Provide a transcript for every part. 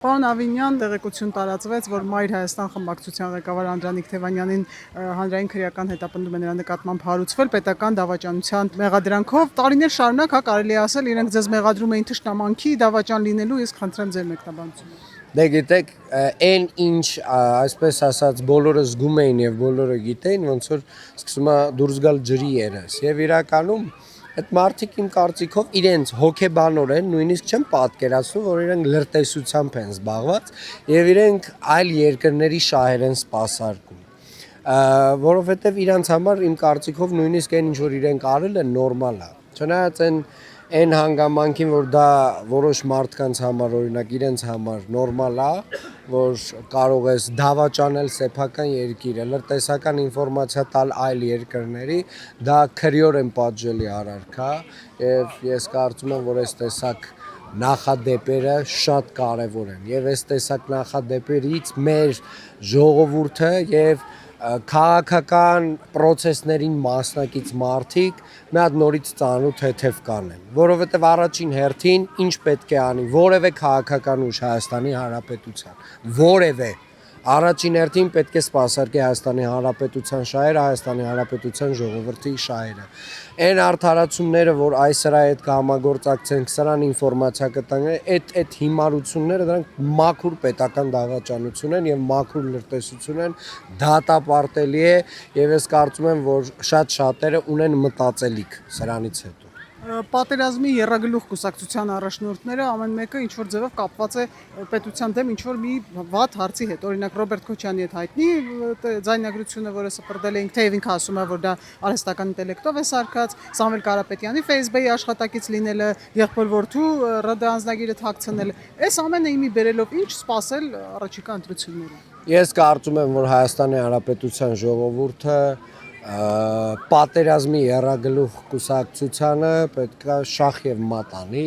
Պարոն Ավինյան, տեղեկություն տարածվեց, որ Մայր Հայաստան խմբակցության ղեկավար Անդրանիկ Թևանյանին հանրային քրեական հետապնդում է նրա նկատմամբ հարուցվել պետական դավաճանության մեղադրանքով։ Տարիներ շարունակ, կարելի է ասել, իրենք ձեզ մեղադրում էին թշնամանքի դավաճան լինելու, իսկ խնդրեմ ձեր մեկնաբանությունը։ Դե գիտեք, այն ինչ այսպես ասած բոլորը զգում էին եւ բոլորը գիտեին, ոնց որ սկսում է դուրս գալ ջրի երես եւ իրականում այդ մարդիկ իմ կարծիքով իրենց հոգեբանորեն նույնիսկ չեն պատկերացնում, որ իրենք լրտեսությամբ են զբաղված եւ իրենք այլ երկրների շահեր են սպասարկում, որովհետեւ իրանց համար իմ կարծիքով նույնիսկ այն ինչ որ իրենք արել են նորմալ է, չնայած այն հանգամանքին, որ դա որոշ մարդկանց համար, օրինակ իրենց համար նորմալ է, որ կարող ես դավաճանել սեփական երկիրը, լրտեսական ինֆորմացիա տալ այլ երկրների, դա քրեորեն պատժելի արարք է, եւ ես կարծում եմ, որ այս տեսակ նախադեպերը շատ կարևոր են եւ այս տեսակ նախադեպերից մեր ժողովուրդը եւ քաղաքական process-ներին մասնակից մարդիկ մի հատ նորից ծանոթ թեթև կանեն, որովհետև առաջին հերթին ինչ պետք է անի որևէ քաղաքական ուժ Հայաստանի Հանրապետության, որևէ առաջին հերթին պետք է սպասարկի Հայաստանի Հանրապետության շահերը, Հայաստանի Հանրապետության ժողովրդի շահերը։ Այն արդարացումները, որ այս սրա հետ կհամագործակցենք, սրան ինֆորմացիա կտանք, այդ հիմարությունները դրանք մաքուր պետական դավաճանություն են եւ մաքուր լրտեսություն են, դատապարտելի է եւ ես կարծում եմ, որ շատ շատերը ունեն մտածելիք սրանից հետո։ Պատերազմի եռագլուխ կուսակցության առաջնորդները ամեն մեկը ինչ որ ձևով կապված է պետության դեմ ինչ որ մի վատ հարցի հետ։ Օրինակ Ռոբերտ Քոչյանի հետ հայտնի ձայնագրությունը, որը սպրդել էինք, թեև ինքը ասում է, որ դա արհեստական ինտելեկտով է սարքած, Սամվել Կարապետյանի Facebook-ի աշխատակից լինելը, եղբոր որդու ՌԴ անձնագիրը թաքցնել։ Այս ամենը իմի բերելով ինչ սպասել առաջիկա ընտրություններին։ Ես կարծում եմ, որ Հայաստանի Հանրապետության ժողովուրդը պատերազմի եռագլուխ կուսակցությանը պետք է շախ եւ մատ անի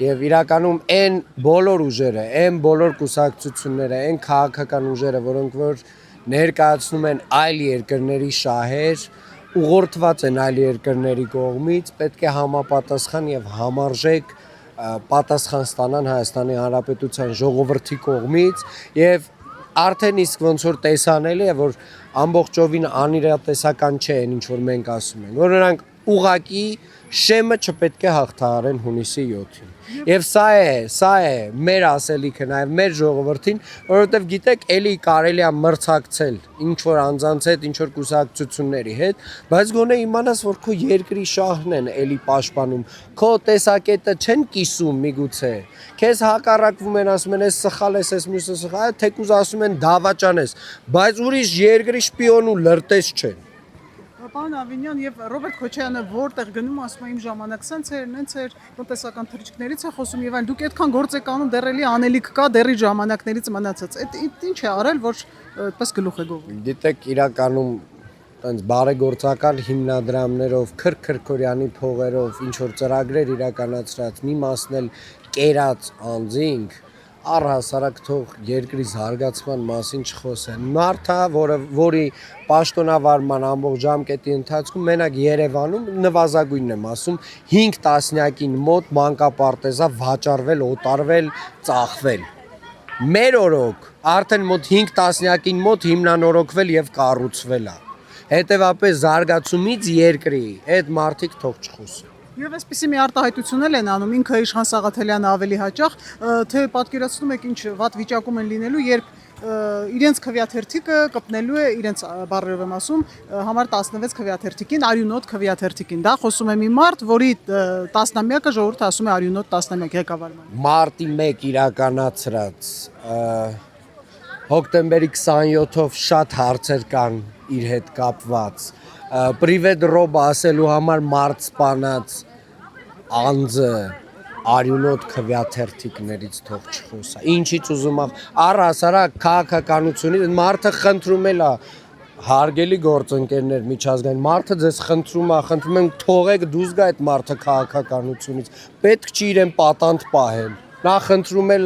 եւ իրականում այն բոլոր ուժերը, այն բոլոր կուսակցությունները, այն քաղաքական ուժերը, որոնք որ ներկայացնում են այլ երկրների շահեր, ուղղորդված են այլ երկրների կողմից, պետք է համապատասխան եւ համարժեք պատասխան ստանան Հայաստանի Հանրապետության ժողովրդի կողմից եւ արդեն իսկ ոնց որ տեսանելի է, որ ամբողջովին անիրատեսական չէ այն ինչ որ մենք ասում ենք, որ նրանք ուղակի շեմը չպետք է հաղթահարեն հունիսի 7-ին։ Եվ սա է մեր ասելիքը նաև մեր ժողովրդին, որովհետև գիտեք, էլի կարելի է մրցակցել ինչ որ անձանց հետ, ինչ որ կուսակցությունների հետ, բայց գոնե իմանաս, որ քո երկրի շահն են էլի պաշտպանում, քո տեսակետը չեն կիսում միգուցե, քեզ հակառակվում են, ասում են, ես սխալ ես, ես մյուսը սխալ է, թեկուզ ասում են դավաճան ես, բայց ուրիշ երկրի շպիոն ու լրտես չեն։ Պարոն Ավինյան, եւ Ռոբերտ Քոչյանը որտեղ գնում, ասում է իմ ժամանակ սենց էր, տնտեսական թռիչքներից է խոսում եւ այլն, դուք այդքան գործ եք անում, դեռ էլի անելիք կա, դեռի ժամանակներից մնացած։ Այդ ինչ է արել, որ այդպես գլուխ է գողում։ Դիտեք, իրականում այնց բարեգործական հիմնադրամներով, Քրքորյանի փողերով, ինչ որ ծրագրեր իրականացրած, մի մասն էլ կերած անձինք առհասարակ թող երկրի զարգացման մասին չխոսեն։ Մարդը, որի պաշտոնավարման ամբողջ ժամկետի ընթացքում մենակ Երևանում նվազագույնն եմ ասում 5 տասնյակին մոտ մանկապարտեզա վաճառվել, օտարվել, ծախվել։ Մեր օրոք արդեն մոտ 5 տասնյակին մոտ հիմնանորոգվել եւ կառուցվել է։ Հետևաբար զարգացումից երկրի այդ մարդիկ թող չխոսեն։ Եվ այսպեսի մի արտահայտություն են անում, ինքը Իշխան Սաղաթելյանը ավելի հաճախ, թե պատկերացնում եք ինչ վատ վիճակում են լինելու, երբ իրենց քվեաթերթիկը կպնելու է, իրենց բառերով եմ ասում, համար 16 քվեաթերթիկին, արյունոտ քվեաթերթիկին։ Դա խոսում է մի մարդ, որի տասնամյակը ժողովուրդը ասում է արյունոտ տասնամյակ ղեկավարման։ Մարտի 1 իրականացրած հոկտեմբերի 27-ով շատ հարցեր կան իր հետ կապված։ Պրիվետ ռոբ ասելու համար մարդ սպանած անձը արյունոտ քվեաթերթիկներից թող չխոսա։ Ինչից ուզում առհասարակ քաղաքականությունից մարդը խնդրում է հարգելի գործընկերներ միջազգային մարդը ձեզ խնդրում եմ թողեք դուրս գա այդ մարդը քաղաքականությունից։ Պետք չի իրեն պատանդ պահել։ Նա խնդրում է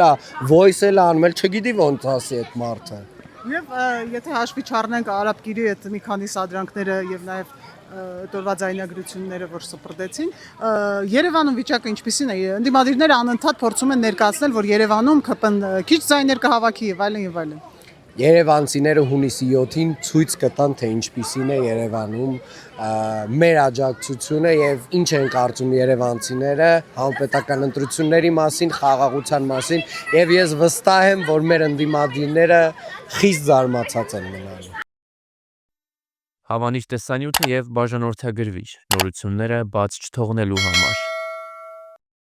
voice-էլ անում, չգիտի ոնց ասի այդ մարդը։ Եվ եթե հաշվի չառնենք Արաբկիրի այդ մի քանի սադրանքները եւ նաեւ տորվա ձայնագրությունները, որ սպրդեցին։ Երևանում վիճակը ինչպիսին է։ Ընդդիմադիրները անընդհատ փորձում են ներկայացնել, որ Երևանում ԿՊ-ն քիչ ձայներ կհավաքի եւ այլն եւ այլն։ Երևանցիները հունիսի 7-ին ցույց կտան, թե ինչպիսին է Երևանում մեր աջակցությունը եւ ինչ են կարծում երևանցիները հանրապետական ընտրությունների մասին, խաղաղության մասին եւ ես վստահ եմ, որ մեր ընդդիմադիրները խիստ զարմացած են մնալու։ Հավանիր տեսանյութը եւ բաժանորդագրվիր նորությունները բաց չթողնելու համար։